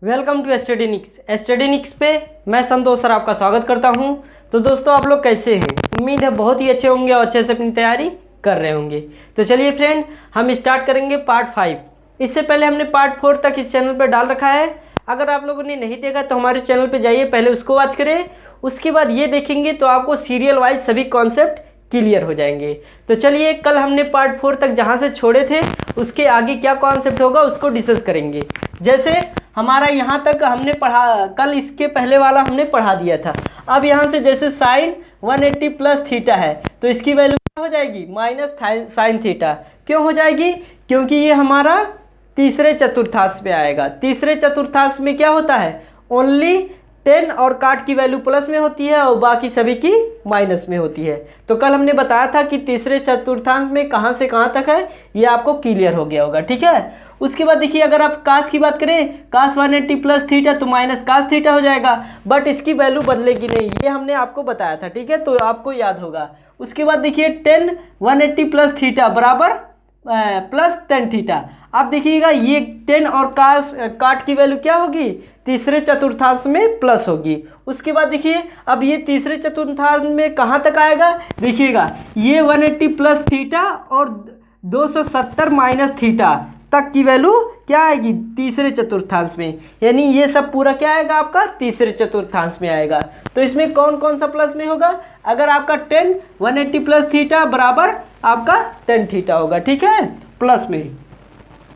Welcome to स्टडीनिक्स पे मैं संतोष sir आपका स्वागत करता हूं। तो दोस्तों आप लोग कैसे हैं? उम्मीद है बहुत ही अच्छे होंगे और अच्छे से अपनी तैयारी कर रहे होंगे। तो चलिए फ्रेंड, हम स्टार्ट करेंगे पार्ट 5। इससे पहले हमने पार्ट 4 तक इस चैनल पर डाल रखा है। अगर आप लोगों ने नहीं देखा तो हमारे चैनल पर जाइए, पहले उसको वॉच करें, उसके बाद ये देखेंगे तो आपको सीरियल वाइज सभी कॉन्सेप्ट क्लियर हो जाएंगे। तो चलिए, कल हमने पार्ट 4 तक जहाँ से छोड़े थे उसके आगे क्या कॉन्सेप्ट होगा उसको डिस्कस करेंगे। जैसे हमारा यहाँ तक हमने पढ़ा, कल इसके पहले वाला हमने पढ़ा दिया था। अब यहाँ से जैसे साइन 180 प्लस थीटा है तो इसकी वैल्यू क्या हो जाएगी? Minus sine theta. क्यों हो जाएगी? क्योंकि ये हमारा तीसरे चतुर्थांश में आएगा। तीसरे चतुर्थांश में क्या होता है? ओनली 10 और काट की वैल्यू प्लस में होती है और बाकी सभी की माइनस में होती है। तो कल हमने बताया था कि तीसरे चतुर्थांश में कहाँ से कहाँ तक है, ये आपको क्लियर हो गया होगा। ठीक है, उसके बाद देखिए, अगर आप कास की बात करें, कास 180 प्लस थीटा तो माइनस कास थीटा हो जाएगा, बट इसकी वैल्यू बदलेगी नहीं, ये हमने आपको बताया था। ठीक है, तो आपको याद होगा। उसके बाद देखिए 10 180 प्लस थीटा बराबर प्लस 10 थीटा। अब देखिएगा ये 10 और काट की वैल्यू क्या होगी? तीसरे चतुर्थांश में प्लस होगी। उसके बाद देखिए, अब ये तीसरे चतुर्थांश में कहाँ तक आएगा? देखिएगा ये 180 प्लस थीटा और 270 माइनस थीटा तक की वैल्यू क्या आएगी? तीसरे चतुर्थांश में। यानी ये सब पूरा क्या आएगा? आपका तीसरे चतुर्थांश में आएगा। तो इसमें कौन कौन सा प्लस में होगा? अगर आपका 10 180 प्लस थीटा बराबर आपका 10 थीटा होगा। ठीक है, प्लस में।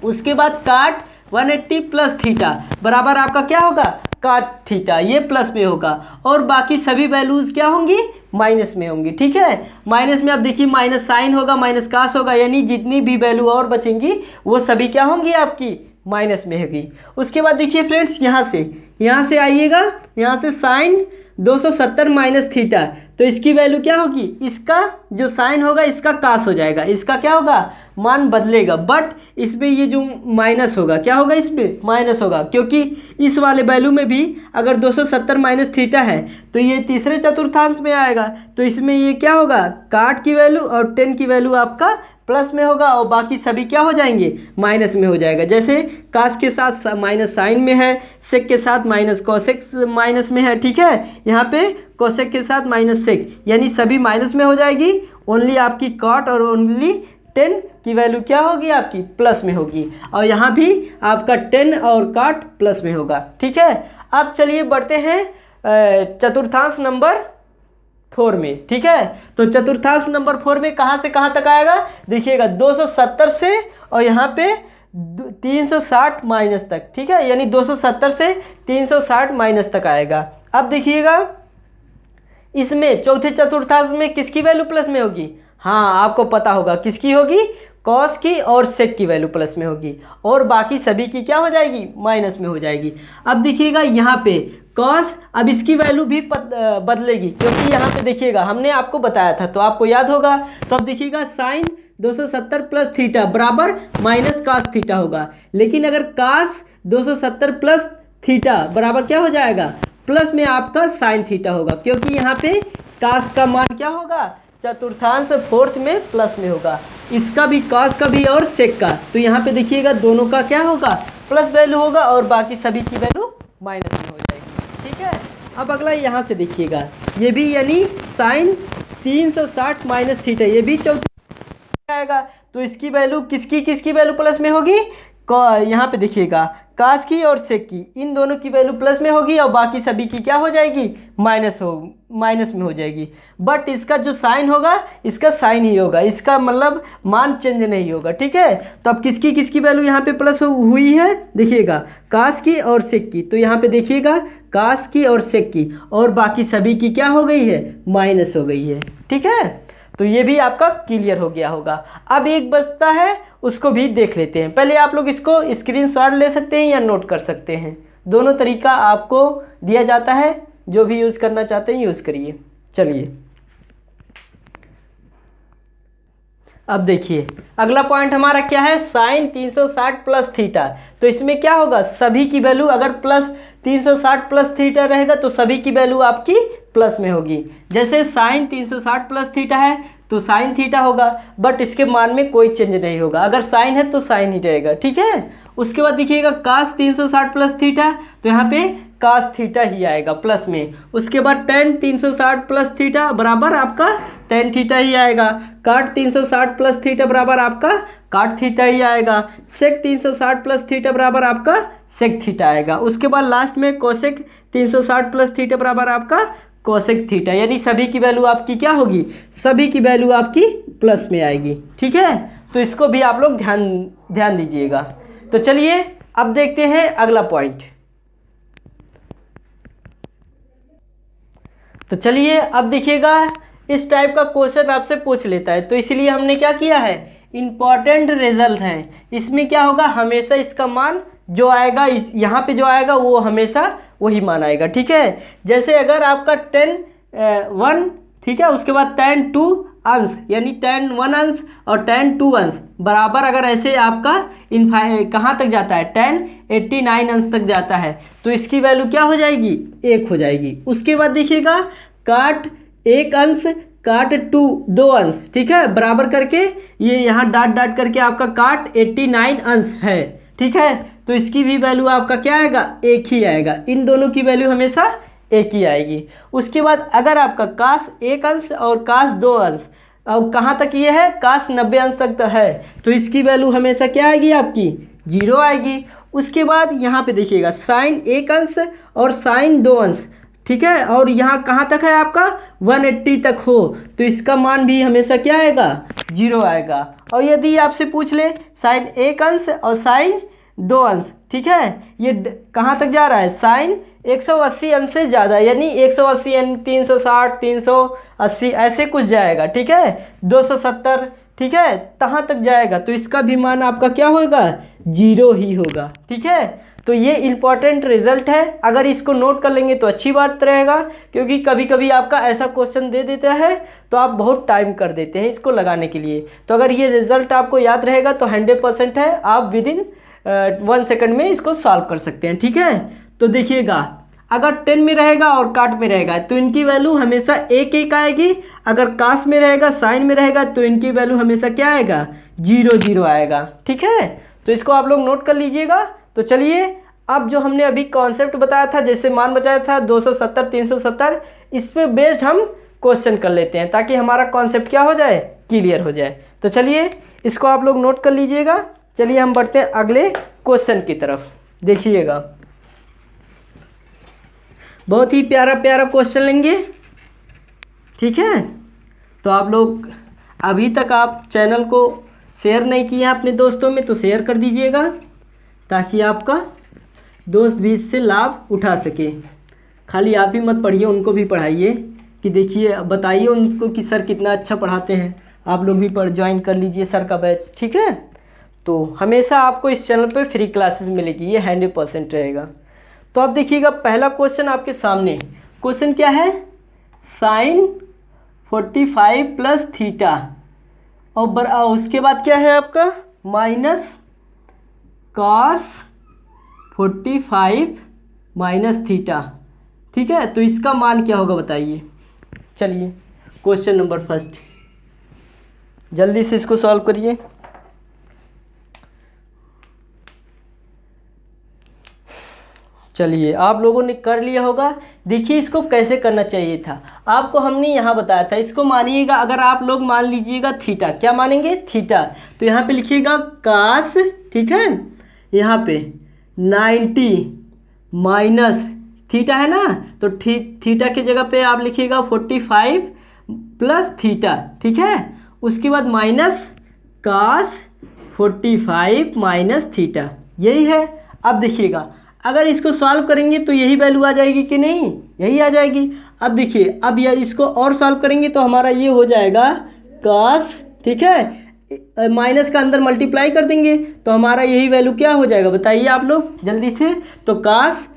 उसके बाद काट 180 प्लस थीटा बराबर आपका क्या होगा? काट थीटा, ये प्लस में होगा और बाकी सभी वैल्यूज क्या होंगी? माइनस में होंगी। ठीक है, माइनस में आप देखिए माइनस साइन होगा, माइनस कास होगा, यानी जितनी भी वैल्यू और बचेंगी वो सभी क्या होंगी? आपकी माइनस में होगी। उसके बाद देखिए फ्रेंड्स, यहाँ से आइएगा, यहाँ से साइन 270 माइनस थीटा, तो इसकी वैल्यू क्या होगी? इसका जो साइन होगा इसका कास हो जाएगा, इसका क्या होगा? मान बदलेगा, बट इसमें ये जो माइनस होगा क्या होगा? इसमें माइनस होगा, क्योंकि इस वाले वैल्यू में भी अगर 270 माइनस थीटा है तो ये तीसरे चतुर्थांश में आएगा, तो इसमें ये क्या होगा? काट की वैल्यू और 10 की वैल्यू आपका प्लस में होगा और बाकी सभी क्या हो जाएंगे? माइनस में हो जाएगा। जैसे कास के साथ माइनस साइन में है, सेक के साथ माइनस कोसेक माइनस में है। ठीक है, यहाँ पे कोसेक के साथ माइनस सेक, यानी सभी माइनस में हो जाएगी। ओनली आपकी कॉट और ओनली 10 की वैल्यू क्या होगी? आपकी प्लस में होगी और यहाँ भी आपका 10 और काट प्लस में होगा। ठीक है, अब चलिए बढ़ते हैं चतुर्थांश नंबर 4 में। ठीक है, तो चतुर्थांश नंबर 4 में कहाँ से कहाँ तक आएगा? देखिएगा 270 से और यहाँ पे 360 माइनस तक। ठीक है, यानी 270 से 360 माइनस तक आएगा। अब देखिएगा इसमें चौथे चतुर्थांश में किसकी वैल्यू प्लस में होगी? हाँ, आपको पता होगा किसकी होगी? कॉस की और सेक की वैल्यू प्लस में होगी और बाकी सभी की क्या हो जाएगी? माइनस में हो जाएगी। अब देखिएगा यहाँ पे कॉस, अब इसकी वैल्यू भी बदलेगी, क्योंकि यहाँ पे देखिएगा हमने आपको बताया था तो आपको याद होगा। तो अब देखिएगा साइन 270 प्लस थीटा बराबर माइनस कास थीटा होगा, लेकिन अगर कास 270 प्लस थीटा बराबर क्या हो जाएगा? प्लस में आपका साइन थीटा होगा, क्योंकि यहाँ पे कास का मान क्या होगा? चतुर्थांश 4th में प्लस में होगा, इसका भी कास का भी और सेक का। तो यहाँ पे देखिएगा दोनों का क्या होगा? प्लस वैल्यू होगा और बाकी सभी की वैल्यू माइनस में हो जाएगी। ठीक है, अब अगला यहाँ से देखिएगा, ये भी यानी साइन 360 माइनस थीटा, ये भी चौथी आएगा, तो इसकी वैल्यू किसकी वैल्यू प्लस में होगी? यहाँ पे देखिएगा कास की और सेक की, इन दोनों की वैल्यू प्लस में होगी और बाकी सभी की क्या हो जाएगी? माइनस में हो जाएगी। बट इसका जो साइन होगा इसका साइन ही होगा, इसका मतलब मान चेंज नहीं होगा। ठीक है, तो अब किसकी वैल्यू यहाँ पे प्लस हुई है? देखिएगा कास की और सेक की, तो यहाँ पे देखिएगा कास की और सेक की और बाकी सभी की क्या हो गई है? माइनस हो गई है। ठीक है, तो ये भी आपका क्लियर हो गया होगा। अब एक बचता है, उसको भी देख लेते हैं। पहले आप लोग इसको स्क्रीनशॉट ले सकते हैं या नोट कर सकते हैं, दोनों तरीका आपको दिया जाता है, जो भी यूज़ करना चाहते हैं यूज़ करिए। चलिए अब देखिए अगला पॉइंट हमारा क्या है? साइन 360 प्लस थीटा, तो इसमें क्या होगा? सभी की वैल्यू अगर प्लस 360 प्लस थीटा रहेगा तो सभी की वैल्यू आपकी प्लस में होगी। जैसे साइन 360 प्लस थीटा है तो साइन थीटा होगा, बट इसके मान में कोई चेंज नहीं होगा। अगर साइन है तो साइन ही रहेगा। ठीक है, उसके बाद देखिएगा कास 360 प्लस थीटा, तो यहाँ पे कास थीटा ही आएगा प्लस में। उसके बाद टेन 360 प्लस थीटा बराबर आपका टेन थीटा ही आएगा। काट 360 प्लस थीटा बराबर आपका काट थीटा ही आएगा। सेक 360 प्लस थीटा बराबर आपका सेक थीटा आएगा। उसके बाद लास्ट में कोसेक 360 प्लस थीटा बराबर आपका कोसेक थीटा, यानी सभी की वैल्यू आपकी क्या होगी, सभी की वैल्यू आपकी प्लस में आएगी। ठीक है, तो इसको भी आप लोग ध्यान दीजिएगा। तो चलिए अब देखते हैं अगला पॉइंट। तो चलिए अब देखिएगा, इस टाइप का क्वेश्चन आपसे पूछ लेता है, तो इसलिए हमने क्या किया है, इम्पॉर्टेंट रिजल्ट है। इसमें क्या होगा, हमेशा इसका मान जो आएगा, इस यहाँ पे जो आएगा वो हमेशा वही मान आएगा। ठीक है, जैसे अगर आपका 10 1, ठीक है, उसके बाद 10 2 अंश, यानी 10 1 अंश और 10 2 अंश बराबर, अगर ऐसे आपका कहाँ तक जाता है, 10 89 अंश तक जाता है, तो इसकी वैल्यू क्या हो जाएगी, 1 हो जाएगी। उसके बाद देखिएगा काट 1 अंश काट 2 अंश, ठीक है, बराबर करके ये यहाँ डाट करके आपका काट 89 अंश है। ठीक है, तो इसकी भी वैल्यू आपका क्या आएगा, 1 ही आएगा। इन दोनों की वैल्यू हमेशा 1 ही आएगी। उसके बाद अगर आपका काश 1 अंश और काश 2 अंश, और कहाँ तक ये है, काश 90 अंश तक है, तो इसकी वैल्यू हमेशा क्या आएगी आपकी, 0 आएगी। उसके बाद यहाँ पे देखिएगा साइन 1 अंश और साइन 2 अंश, ठीक है, और यहाँ कहाँ तक है आपका 180 तक हो, तो इसका मान भी हमेशा क्या आएगा, 0 आएगा। और यदि आपसे पूछ ले साइन 1 अंश और साइन 2 अंश, ठीक है, ये कहाँ तक जा रहा है, साइन 180 अंश से ज़्यादा, यानी 180 यानी 360 380 ऐसे कुछ जाएगा। ठीक है, 270, ठीक है, कहाँ तक जाएगा, तो इसका भी मान आपका क्या होगा, 0 ही होगा। ठीक है, तो ये इम्पॉर्टेंट रिजल्ट है, अगर इसको नोट कर लेंगे तो अच्छी बात रहेगा, क्योंकि कभी कभी आपका ऐसा क्वेश्चन दे देता है तो आप बहुत टाइम कर देते हैं इसको लगाने के लिए। तो अगर ये रिजल्ट आपको याद रहेगा तो 100% है, आप विदिन 1 सेकंड में इसको सॉल्व कर सकते हैं। ठीक है, तो देखिएगा अगर 10 में रहेगा और काट में रहेगा तो इनकी वैल्यू हमेशा 1 1 आएगी। अगर काश में रहेगा साइन में रहेगा तो इनकी वैल्यू हमेशा क्या आएगा, 0 0 आएगा। ठीक है, तो इसको आप लोग नोट कर लीजिएगा। तो चलिए अब जो हमने अभी कॉन्सेप्ट बताया था, जैसे मान बचाया था 270 370, इस पे बेस्ड हम क्वेश्चन कर लेते हैं ताकि हमारा कॉन्सेप्ट क्या हो जाए, क्लियर हो जाए। तो चलिए इसको आप लोग नोट कर लीजिएगा। चलिए हम बढ़ते हैं अगले क्वेश्चन की तरफ। देखिएगा बहुत ही प्यारा प्यारा क्वेश्चन लेंगे। ठीक है, तो आप लोग अभी तक आप चैनल को शेयर नहीं किया अपने दोस्तों में तो शेयर कर दीजिएगा, ताकि आपका दोस्त भी इससे लाभ उठा सके। खाली आप ही मत पढ़िए, उनको भी पढ़ाइए, कि देखिए बताइए उनको कि सर कितना अच्छा पढ़ाते हैं। आप लोग भी ज्वाइन कर लीजिए सर का बैच। ठीक है, तो हमेशा आपको इस चैनल पे फ्री क्लासेस मिलेगी, ये 100% रहेगा। तो आप देखिएगा पहला क्वेश्चन आपके सामने, क्वेश्चन क्या है, साइन 45 प्लस थीटा और उसके बाद क्या है आपका माइनस कॉस 45 माइनस थीटा। ठीक है, तो इसका मान क्या होगा बताइए। चलिए क्वेश्चन नंबर फर्स्ट, जल्दी से इसको सॉल्व करिए। चलिए आप लोगों ने कर लिया होगा। देखिए इसको कैसे करना चाहिए था, आपको हमने यहाँ बताया था। इसको मानिएगा, अगर आप लोग मान लीजिएगा थीटा, क्या मानेंगे, थीटा, तो यहाँ पे लिखिएगा कास, ठीक है, यहाँ पे 90 माइनस थीटा है ना, तो थीटा की जगह पे आप लिखिएगा 45 प्लस थीटा। ठीक है, उसके बाद माइनस कास 45 माइनस थीटा, यही है। अब देखिएगा अगर इसको सॉल्व करेंगे तो यही वैल्यू आ जाएगी कि नहीं, यही आ जाएगी। अब देखिए अब यह इसको और सॉल्व करेंगे तो हमारा ये हो जाएगा कास, ठीक है, माइनस का अंदर मल्टीप्लाई कर देंगे तो हमारा यही वैल्यू क्या हो जाएगा बताइए आप लोग जल्दी से। तो कास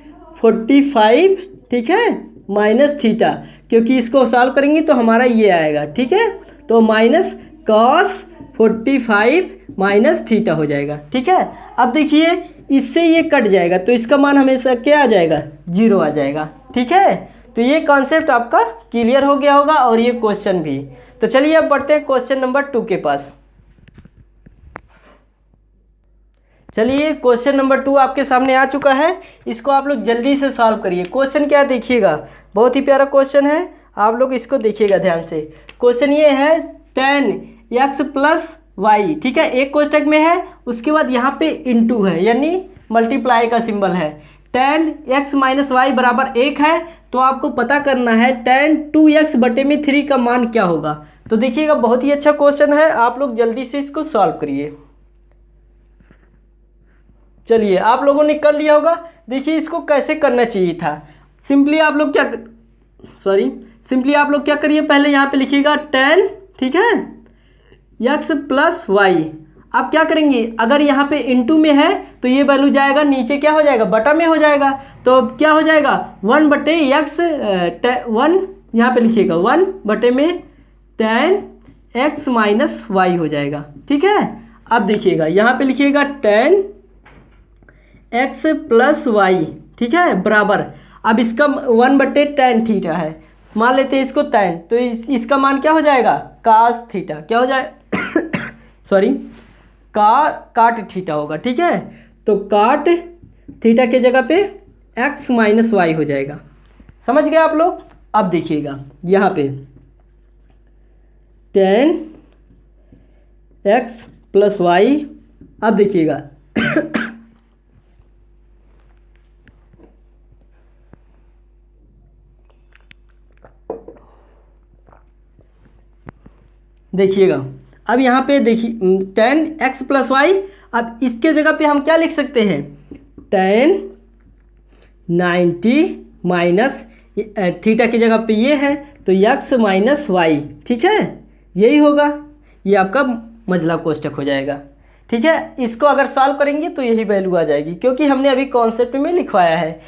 45, ठीक है, माइनस थीटा, क्योंकि इसको सॉल्व करेंगे तो हमारा ये आएगा। ठीक है, तो माइनस कॉस 45 माइनस थीटा हो जाएगा। ठीक है, अब देखिए इससे ये कट जाएगा तो इसका मान हमेशा क्या आ जाएगा, 0 आ जाएगा। ठीक है, तो ये कॉन्सेप्ट आपका क्लियर हो गया होगा और ये क्वेश्चन भी। तो चलिए अब बढ़ते हैं क्वेश्चन नंबर 2 के पास। चलिए क्वेश्चन नंबर 2 आपके सामने आ चुका है, इसको आप लोग जल्दी से सॉल्व करिए। क्वेश्चन क्या देखिएगा, बहुत ही प्यारा क्वेश्चन है, आप लोग इसको देखिएगा ध्यान से। क्वेश्चन ये है 10x + y, ठीक है, एक कोष्टक में है, उसके बाद यहाँ पे इंटू है यानी मल्टीप्लाई का सिंबल है। 10x - y बराबर 1 है, तो आपको पता करना है 10 2x बटे में 3 का मान क्या होगा। तो देखिएगा बहुत ही अच्छा क्वेश्चन है, आप लोग जल्दी से इसको सॉल्व करिए। चलिए आप लोगों ने कर लिया होगा। देखिए इसको कैसे करना चाहिए था, सिंपली आप लोग क्या करिए, पहले यहाँ पे लिखिएगा 10, ठीक है, x + y। अब क्या करेंगे, अगर यहाँ पे इंटू में है तो ये वैल्यू जाएगा नीचे, क्या हो जाएगा, बटा में हो जाएगा। तो क्या हो जाएगा 1 बटे x, 1 यहाँ पे लिखिएगा 1 बटे में 10x - y हो जाएगा, ठीक है। अब देखिएगा यहाँ पे लिखिएगा 10x + y, ठीक है, बराबर, अब इसका 1 बटे tan थीटा है, मान लेते हैं इसको tan, तो इसका मान क्या हो जाएगा, cos थीटा, क्या हो जाए सॉरी काट थीटा होगा, ठीक है। तो काट थीटा के जगह पे x - y हो जाएगा, समझ गए आप लोग। अब देखिएगा यहाँ पे 10x + y, अब देखिएगा देखिएगा अब यहाँ पे देखिए 10x + y, अब इसके जगह पे हम क्या लिख सकते हैं, 10 90 माइनस थीटा की जगह पे ये है तो x - y, ठीक है, यही होगा, ये आपका मझला कोष्टक हो जाएगा, ठीक है। इसको अगर सॉल्व करेंगे तो यही वैल्यू आ जाएगी, क्योंकि हमने अभी कॉन्सेप्ट में लिखवाया है।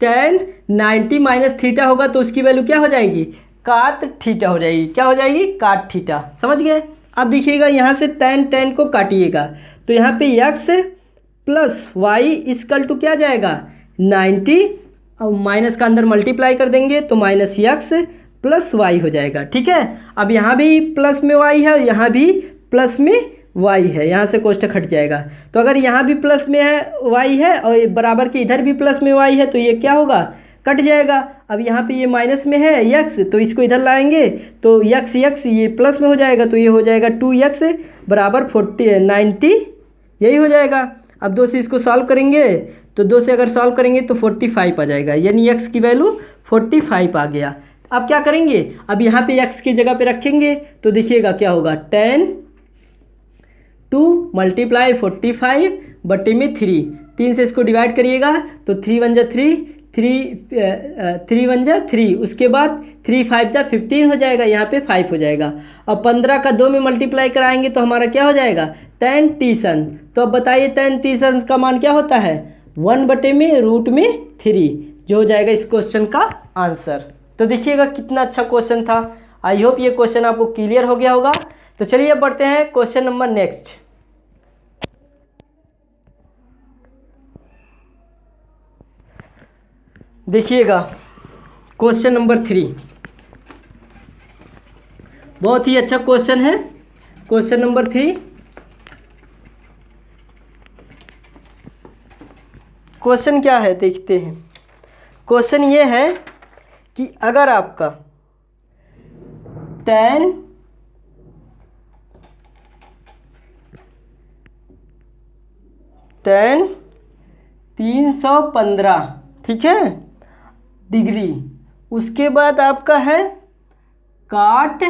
10 90 माइनस थीटा होगा तो उसकी वैल्यू क्या हो जाएगी, काट थीटा हो जाएगी, क्या हो जाएगी, काट थीटा, समझ गए। अब देखिएगा यहाँ से tan को काटिएगा तो यहाँ पे x + y = क्या जाएगा 90, और माइनस का अंदर मल्टीप्लाई कर देंगे तो -x + y हो जाएगा, ठीक है। अब यहाँ भी प्लस में y है, यहाँ भी प्लस में y है, यहाँ से कोष्टक हट जाएगा। तो अगर यहाँ भी प्लस में है y है और बराबर के इधर भी प्लस में y है तो ये क्या होगा, कट जाएगा। अब यहाँ पे ये माइनस में है x, तो इसको इधर लाएंगे तो x ये प्लस में हो जाएगा, तो ये हो जाएगा 2x बराबर 90, यही हो जाएगा। अब 2 से इसको सॉल्व करेंगे तो 2 से अगर सॉल्व करेंगे तो 45 आ जाएगा, यानी x की वैल्यू 45 आ गया। अब क्या करेंगे, अब यहाँ पे x की जगह पे रखेंगे तो देखिएगा क्या होगा, 10 2 × 45 बटे में 3 से इसको डिवाइड करिएगा तो 3 × 1 = 3 1 = 3, उसके बाद 3 5 = 15 हो जाएगा, यहाँ पे 5 हो जाएगा। अब 15 का 2 में मल्टीप्लाई कराएंगे तो हमारा क्या हो जाएगा, tan t। तो अब बताइए tan t का मान क्या होता है, 1 बटे में √3, जो हो जाएगा इस क्वेश्चन का आंसर। तो देखिएगा कितना अच्छा क्वेश्चन था, आई होप ये क्वेश्चन आपको क्लियर हो गया होगा। तो चलिए अब बढ़ते हैं क्वेश्चन नंबर नेक्स्ट। देखिएगा क्वेश्चन नंबर 3, बहुत ही अच्छा क्वेश्चन है। क्वेश्चन नंबर 3, क्वेश्चन क्या है देखते हैं। क्वेश्चन ये है कि अगर आपका tan 315, ठीक है, डिग्री, उसके बाद आपका है काट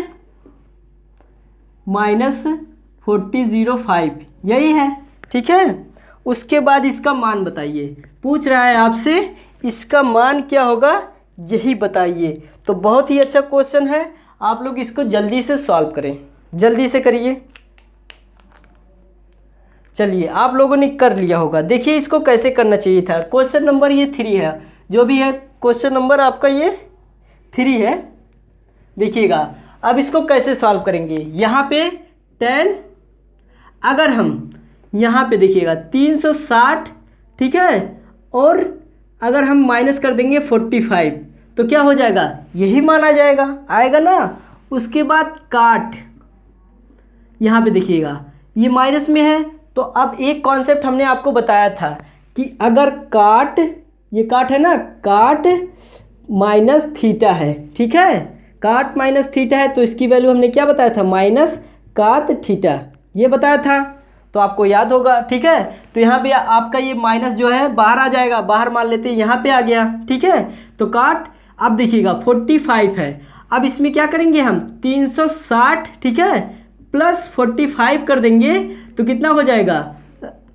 -4005, यही है, ठीक है। उसके बाद इसका मान बताइए, पूछ रहा है आपसे इसका मान क्या होगा, यही बताइए। तो बहुत ही अच्छा क्वेश्चन है, आप लोग इसको जल्दी से सॉल्व करें, जल्दी से करिए। चलिए आप लोगों ने कर लिया होगा, देखिए इसको कैसे करना चाहिए था। क्वेश्चन नंबर ये 3 है, जो भी है क्वेश्चन नंबर आपका ये 3 है। देखिएगा अब इसको कैसे सॉल्व करेंगे। यहाँ पे 10, अगर हम यहाँ पे देखिएगा 360, ठीक है, और अगर हम माइनस कर देंगे 45 तो क्या हो जाएगा, यही मान आ जाएगा, आएगा ना। उसके बाद काट, यहाँ पे देखिएगा ये माइनस में है तो अब एक कॉन्सेप्ट हमने आपको बताया था कि अगर काट, ये काट है ना, काट माइनस थीटा है, ठीक है, काट माइनस थीटा है, तो इसकी वैल्यू हमने क्या बताया था, माइनस काट थीटा, ये बताया था, तो आपको याद होगा, ठीक है। तो यहाँ पे आपका ये माइनस जो है बाहर आ जाएगा, बाहर मान लेते हैं, यहाँ पे आ गया, ठीक है। तो काट, अब देखिएगा 45 है, अब इसमें क्या करेंगे हम 360, ठीक है, प्लस 45 कर देंगे तो कितना हो जाएगा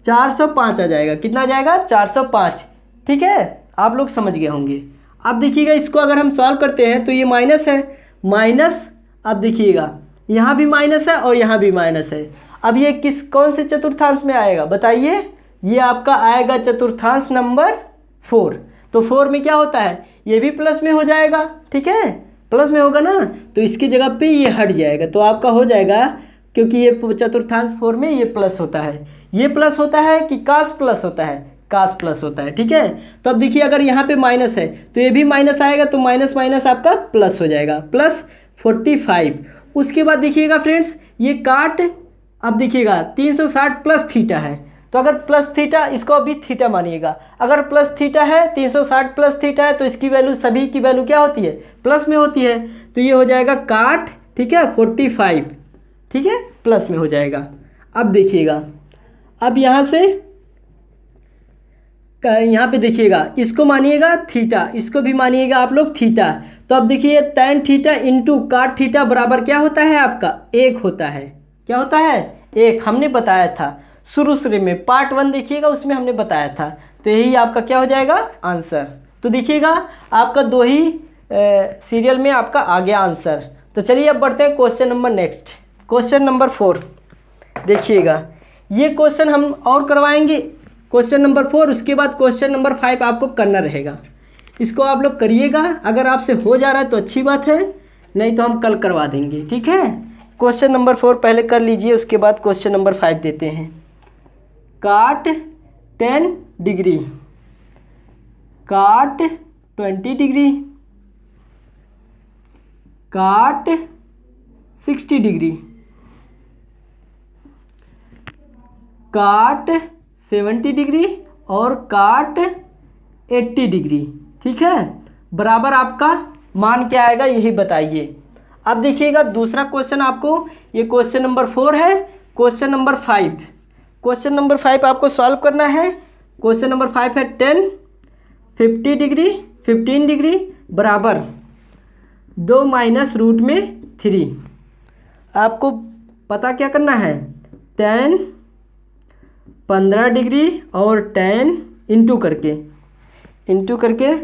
405 आ जाएगा, कितना आ जाएगा 405, ठीक है, आप लोग समझ गए होंगे। अब देखिएगा इसको अगर हम सॉल्व करते हैं तो ये माइनस है, माइनस, अब देखिएगा यहाँ भी माइनस है और यहाँ भी माइनस है, अब ये कौन से चतुर्थांश में आएगा बताइए, ये आपका आएगा चतुर्थांश नंबर 4। तो 4 में क्या होता है, ये भी प्लस में हो जाएगा, ठीक है, प्लस में होगा ना, तो इसकी जगह पे ये हट जाएगा, तो आपका हो जाएगा, क्योंकि ये चतुर्थांश 4 में ये प्लस होता है, ये प्लस होता है कि कास प्लस होता है, कास प्लस होता है, ठीक है। तो अब देखिए अगर यहाँ पे माइनस है तो ये भी माइनस आएगा, तो माइनस माइनस आपका प्लस हो जाएगा, प्लस 45। उसके बाद देखिएगा फ्रेंड्स ये काट, अब देखिएगा 360 प्लस थीटा है, तो अगर प्लस थीटा, इसको अभी थीटा मानिएगा, अगर प्लस थीटा है 360 प्लस थीटा है तो इसकी वैल्यू, सभी की वैल्यू क्या होती है, प्लस में होती है, तो ये हो जाएगा काट, ठीक है, 45, ठीक है, प्लस में हो जाएगा। अब देखिएगा, अब यहाँ से यहाँ पे देखिएगा, इसको मानिएगा थीटा, इसको भी मानिएगा आप लोग थीटा, तो अब देखिए tan थीटा इंटू काट थीटा बराबर क्या होता है आपका 1 होता है, क्या होता है 1, हमने बताया था शुरू में, पार्ट 1 देखिएगा उसमें हमने बताया था, तो यही आपका क्या हो जाएगा आंसर। तो देखिएगा आपका 2 ही सीरियल में आपका आ गया आंसर। तो चलिए अब बढ़ते हैं question number next, question number 4। देखिएगा ये क्वेश्चन हम और करवाएंगे, क्वेश्चन नंबर 4, उसके बाद क्वेश्चन नंबर 5 आपको करना रहेगा, इसको आप लोग करिएगा, अगर आपसे हो जा रहा है तो अच्छी बात है, नहीं तो हम कल करवा देंगे, ठीक है। क्वेश्चन नंबर 4 पहले कर लीजिए, उसके बाद क्वेश्चन नंबर 5 देते हैं। काट 10 डिग्री, काट 20 डिग्री, काट 60 डिग्री, काट 70 डिग्री और काट 80 डिग्री, ठीक है, बराबर आपका मान क्या आएगा यही बताइए। अब देखिएगा दूसरा क्वेश्चन आपको, ये क्वेश्चन नंबर 4 है, क्वेश्चन नंबर 5, क्वेश्चन नंबर 5 आपको सॉल्व करना है। क्वेश्चन नंबर 5 है 10, 50 डिग्री, 15 डिग्री बराबर 2 माइनस रूट में 3। आपको पता क्या करना है, 10, 15 डिग्री और 10 इंटू करके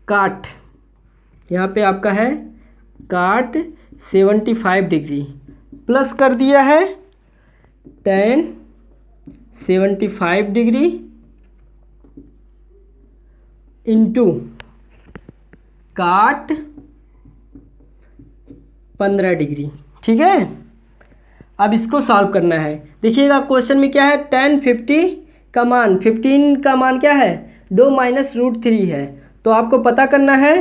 काट, यहाँ पे आपका है काट 75 डिग्री, प्लस कर दिया है 10 75 डिग्री इंटू काट 15 डिग्री, ठीक है। अब इसको सॉल्व करना है। देखिएगा क्वेश्चन में क्या है, 10 50 का मान, 15 का मान क्या है 2 माइनस रूट 3 है, तो आपको पता करना है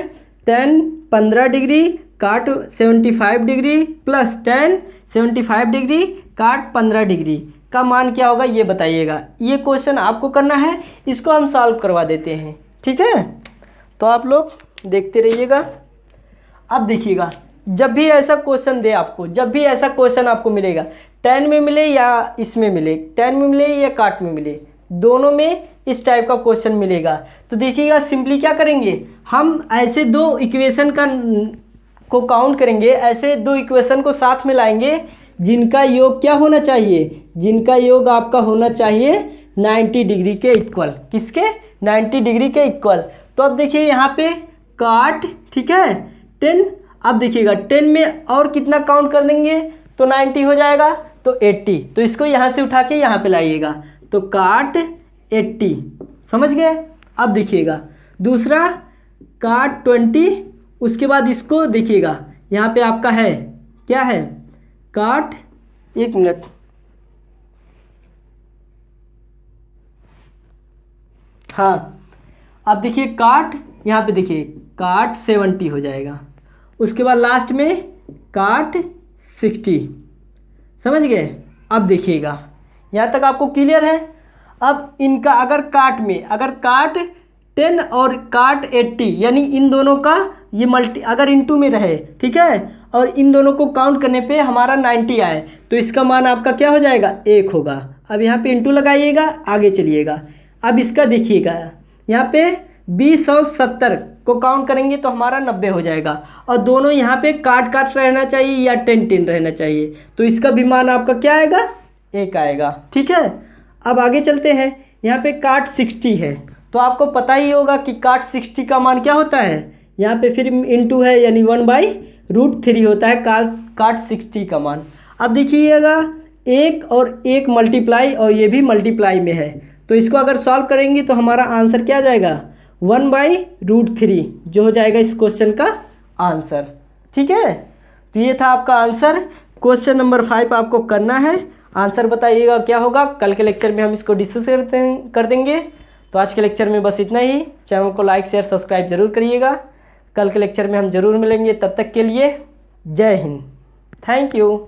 10 15 डिग्री काट 75 डिग्री प्लस 10 75 डिग्री काट 15 डिग्री का मान क्या होगा ये बताइएगा। ये क्वेश्चन आपको करना है, इसको हम सॉल्व करवा देते हैं, ठीक है। तो आप लोग देखते रहिएगा। अब देखिएगा जब भी ऐसा क्वेश्चन दे आपको, जब भी ऐसा क्वेश्चन आपको मिलेगा, 10 में मिले या इसमें मिले, 10 में मिले या काट में मिले, दोनों में इस टाइप का क्वेश्चन मिलेगा, तो देखिएगा सिंपली क्या करेंगे, हम ऐसे 2 इक्वेशन को काउंट करेंगे, ऐसे 2 इक्वेशन को साथ में लाएंगे जिनका योग क्या होना चाहिए, जिनका योग आपका होना चाहिए 90 डिग्री के इक्वल, किसके 90 डिग्री के इक्वल। तो अब देखिए यहाँ पे काट, ठीक है 10, अब देखिएगा 10 में और कितना काउंट कर देंगे तो 90 हो जाएगा, तो 80, तो इसको यहाँ से उठा के यहाँ पे लाइएगा, तो काट 80, समझ गए। अब देखिएगा दूसरा काट 20, उसके बाद इसको देखिएगा यहाँ पे आपका है क्या है काट, 1 मिनट, हाँ अब देखिए काट, यहाँ पे देखिए काट 70 हो जाएगा, उसके बाद लास्ट में काट 60, समझ गए। अब देखिएगा यहाँ तक आपको क्लियर है। अब इनका अगर काट 10 और काट 80 यानी इन दोनों का ये मल्टी अगर इनटू में रहे, ठीक है, और इन दोनों को काउंट करने पे हमारा 90 आए तो इसका मान आपका क्या हो जाएगा, 1 होगा। अब यहाँ पे इंटू लगाइएगा, आगे चलिएगा। अब इसका देखिएगा, यहाँ पे 20 और 70 को काउंट करेंगे तो हमारा 90 हो जाएगा, और दोनों यहाँ पे काट रहना चाहिए या 10 रहना चाहिए, तो इसका भी मान आपका क्या आएगा, 1 आएगा। ठीक है, अब आगे चलते हैं। यहाँ पे काट 60 है तो आपको पता ही होगा कि काट 60 का मान क्या होता है, यहाँ पे फिर इंटू है यानी 1/√3 होता है काट 60 का मान। अब देखिएगा 1 और 1 मल्टीप्लाई और ये भी मल्टीप्लाई में है, तो इसको अगर सॉल्व करेंगे तो हमारा आंसर क्या जाएगा, 1/√3 जो हो जाएगा इस क्वेश्चन का आंसर। ठीक है, तो ये था आपका आंसर। क्वेश्चन नंबर 5 आपको करना है, आंसर बताइएगा क्या होगा। कल के लेक्चर में हम इसको डिस्कस कर देंगे। तो आज के लेक्चर में बस इतना ही। चैनल को लाइक शेयर सब्सक्राइब जरूर करिएगा। कल के लेक्चर में हम जरूर मिलेंगे, तब तक के लिए जय हिंद, थैंक यू।